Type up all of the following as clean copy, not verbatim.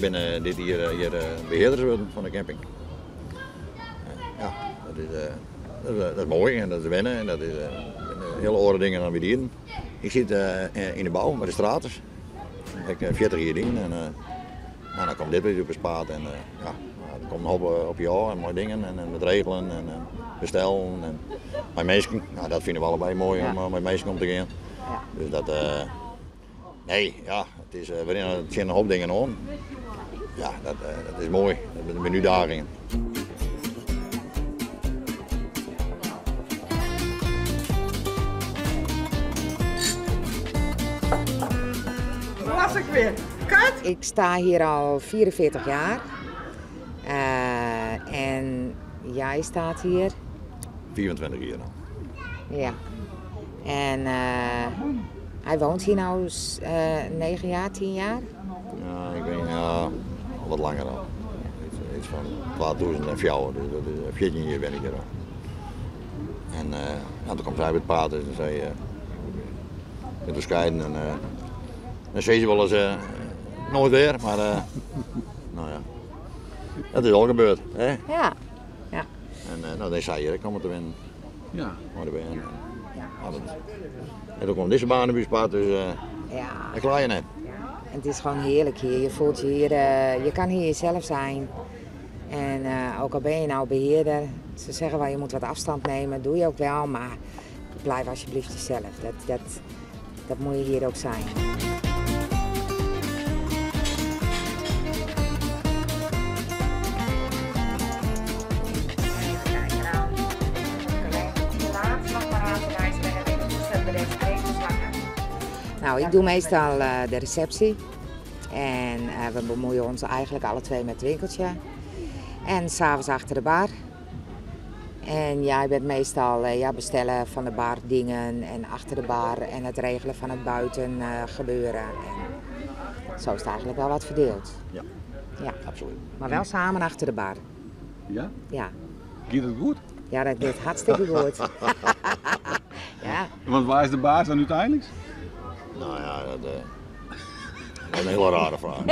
binnen dit hier beheerders worden van de camping. Ja, dat is mooi en dat is wennen en dat is hele andere dingen dan we dieren. Ik zit in de bouw met de straters. Ik heb 40 hier in en dan komt dit weer op een spaat en er komt een hoop op je af en mooie dingen en met regelen en bestellen. En mijn mensen, dat vinden we allebei mooi om met mensen om te gaan. Ja. Dus dat, het is, er zijn een hoop dingen aan. Ja, dat is mooi, dat zijn de menudagingen. Was ik weer. Kat? Ik sta hier al 44 jaar. En jij staat hier? 24 jaar dan. Ja. En hij woont hier nu 9 jaar, 10 jaar? Ja, ik ben al wat langer al. Iets van 2004, dus dat is 14 jaar ben ik er al. En toen kwam zij met praten en zei met ons scheiden en dan zei ze wel eens nooit weer, maar nou ja, dat is al gebeurd. Hè? Ja. Ja. En dan zei je, ik kom er te winnen. Ja. Maar er ben je. En toen kwam deze baan op je spaat, dus Ja. dat klaar je net. En het is gewoon heerlijk hier. Je voelt je hier, je kan hier jezelf zijn. En ook al ben je nou beheerder, ze zeggen wel je moet wat afstand nemen, doe je ook wel, maar blijf alsjeblieft jezelf. Dat moet je hier ook zijn. Nou, ik doe meestal de receptie en we bemoeien ons eigenlijk alle twee met het winkeltje. En s'avonds achter de bar. En jij bent meestal bestellen van de bar dingen en achter de bar en het regelen van het buiten gebeuren. En zo is het eigenlijk wel wat verdeeld. Ja, Ja. absoluut. Maar wel samen achter de bar. Ja? Ja, Gaat het goed? ja dat gaat hartstikke goed. Ja. Want waar is de baas dan uiteindelijk? Nou ja, dat is een hele rare vraag.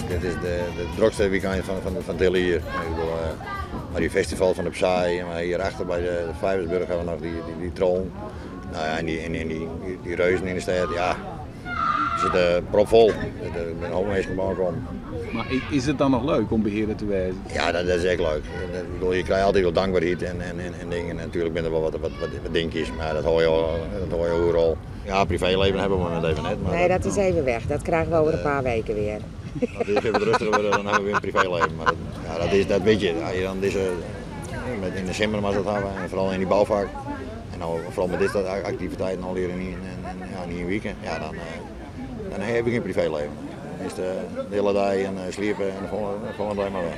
Dit is de drukste weekend van het hele hier. Ik bedoel, maar die festival van de Psy, maar hierachter bij de Vijversburg hebben we nog die troon. Nou ja, en die reuzen in de stad, ja. Het zit propvol. Ik ben ook meestal komen. Maar is het dan nog leuk om beheerder te wezen? Ja, dat is echt leuk. Ik bedoel, je krijgt altijd wel dankbaarheid en dingen. Natuurlijk ben er wel wat dingetjes, maar dat hoor je overal. Ja, privéleven hebben we net even net. Maar Nee, dat is even weg. Dat krijgen we over een paar weken weer. Dat is even rustiger worden, dan hebben we weer een privéleven. Maar dat weet je. Ja, dan in december was dat hebben, en vooral in die bouwvak. En nou, vooral met dit soort activiteiten al hier in een weekend. Ja, dan heb ik geen privéleven. Dan is de hele dag en sliepen en de volgende dag maar weg.